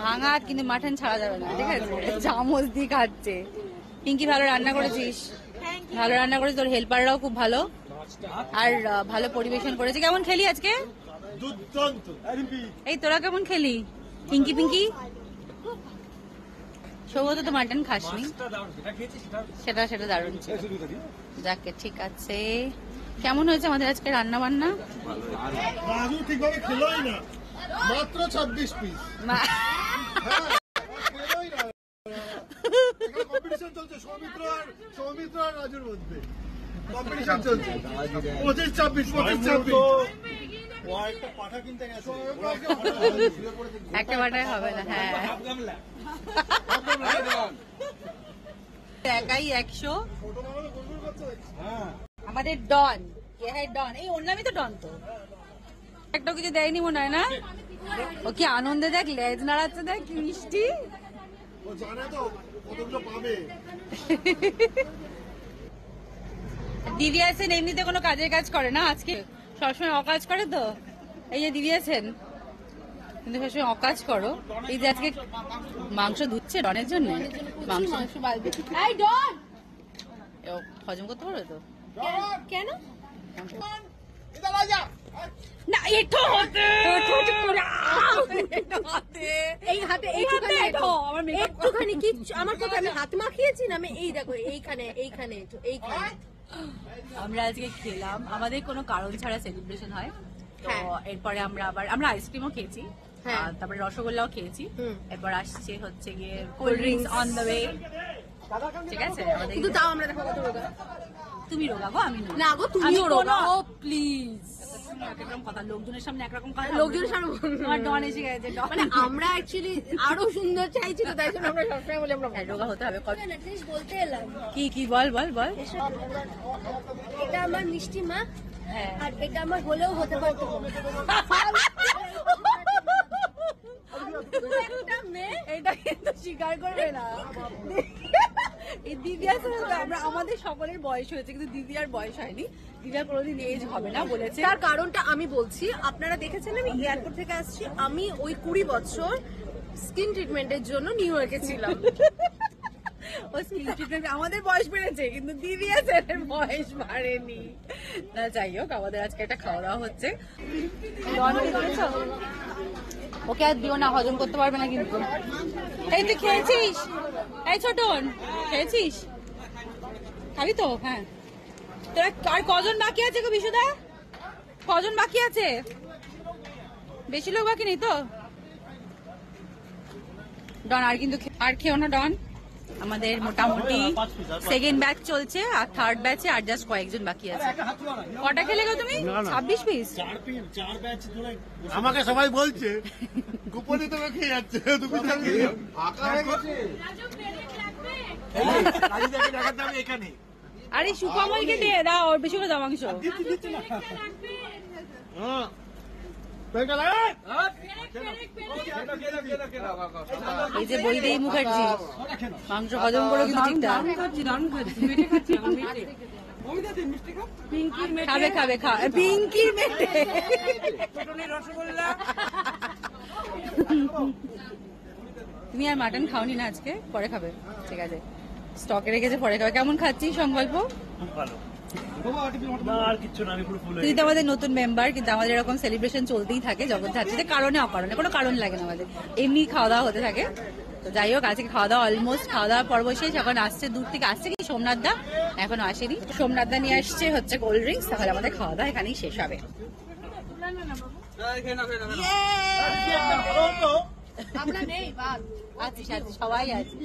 ভাঙা কিন্তু মাটন ছাড়া যাবে না, ঠিক আছে? চামচ দিয়ে খাচ্ছে। পিঙ্কি ভালো রান্না করেছিস, ভালো রান্না করেছিস, তোর হেল্পাররাও খুব ভালো আর ভালো পরিবেশন করেছে। কেমন খেলি আজকে? এই তোরা কেমন খেলি? পিঙ্কি পিঙ্কি সৌগত তো মাটন খাসনি, সেটা সেটা দারুণ ছিল। যাকে ঠিক আছে। কেমন হয়েছে আমাদের আজকে রান্না বান্না? ঠিকভাবে খেলোই না, মাত্র 26 পিস। কম্পিটিশন চলছে সৌমিত্র আর রাজুর মধ্যে, কম্পিটিশন চলছে 25-26 একটা বাটায় হবে না। হ্যাঁ একাই 100। আমাদের ডন, ডন, এই ওর নামই তো ডন। তো একটা কিছু দেয়নি মনে হয় না? ও কি আনন্দে দেখ লেজ নাড়াচ্ছে, দেখ কি মিষ্টি। দিদি আছেন, এমনিতে কোনো কাজের কাজ করে না, আজকে সবসময় অকাজ করে। তো এই যে দিদি আছেন, কিন্তু সবসময় অকাজ করো। এই যে আজকে মাংস ধুচ্ছে ডনের জন্য, মাংস হজম করতে পারবে তো? কেন না এটো হতে এই হাতে একটুখানি কি আমার কথা আমি হাত মাখিয়েছি না? আমি এই দেখো এইখানে এইখানে এইখানে। আমরা আজকে খেলাম, আমাদের কোনো কারণ ছাড়া সেলিব্রেশন হয়। তো এরপরে আমরা আইসক্রিমও খেয়েছি, তারপরে রসগোল্লাও খেয়েছি। এরপর আসছে হচ্ছে গিয়ে cold drinks on the way, ঠিক আছে? কিন্তু তাও আমরা দেখো কত রোগা। তুমি রোগা গো, আমি না গো, তুমি রোগা। ও প্লিজ, একরকম কথা লোকজনের সামনে একরকম কথা, লোকজনের সামনে আমার ডন এসে গেছে। মানে আমরা অ্যাকচুয়ালি আরো সুন্দর চাইছি, তো তাই জন্য আমরা সবসময় বলি আমরা রোগা হতে হবে। বলতে এলাম কি বল বল বল। এটা আমার মিষ্টি মা, আর এটা আমার হলেও হতে পারতো। এটা কিন্তু স্বীকার করবে না। এই দিদি আসলে আমাদের সকলের বয়স হয়েছে, কিন্তু দিদি আর বয়স হয়নি। দিদার কোনোদিন এজ হবে না বলেছে। তার কারণটা আমি বলছি, আপনারা দেখেছেন আমি এয়ারপোর্ট থেকে আসছি, আমি ওই 20 বছর স্কিন ট্রিটমেন্টের জন্য নিউ ইয়র্কে ছিলাম। ও স্কিন ট্রিটমেন্ট, আমাদের বয়স বেড়েছে কিন্তু দিদি আছে বয়স বাড়েনি। না যাই হোক, আমাদের আজকে একটা খাওয়া দাওয়া হচ্ছে। ওকে আর দিও না, হজম করতে পারবে না কিন্তু। এই তুই খেয়েছিস? এই ছোটন খেয়েছিস? খাবি তো? হ্যাঁ। তোরা আর কজন বাকি আছে গো বিশুদা? কজন বাকি আছে? বেশি লোক বাকি নেই তো? ডন আর কিন্তু আর খেও না ডন। আমাদের মোটামুটি সেকেন্ড ব্যাচ চলছে, আর থার্ড ব্যাচে আর জাস্ট কয়েকজন বাকি আছে। কটা খেলে গো তুমি? 26 পিস। আমাকে সবাই বলছে গোপনে তো খেয়ে যাচ্ছে। আরে সুকামলকে দিয়ে দাও, ওর বেশি করে দাও মাংস। এই যে বৈদেহী মুখার্জি মাংস হজম করে কিন্তু ঠিকঠাক খাবে খাবে খাবে। পিঙ্কির মেটে তুমি আর মাটন খাওনি না আজকে? পরে খাবে, ঠিক আছে? স্টকে রেখেছে, পরে খাবে। কেমন খাচ্ছিস সংকল্প? তুই তো আমাদের নতুন মেম্বার, কিন্তু আমাদের এরকম সেলিব্রেশন চলতেই থাকে জগদ্ধাত্রীতে, কারণে অকারণে, কোনো কারণ লাগে না আমাদের, এমনি খাওয়া দাওয়া হতে থাকে। তো যাই হোক, আজকে খাওয়া দাওয়া অলমোস্ট, খাওয়া দাওয়ার পর্ব শেষ। এখন আসছে দূর থেকে আসছে কি সোমনাথ দা, এখনো আসেনি। সোমনাথ দা নিয়ে আসছে হচ্ছে কোল্ড ড্রিঙ্কস। তাহলে আমাদের খাওয়া দাওয়া এখানেই শেষ হবে। আছি সবাই আছি।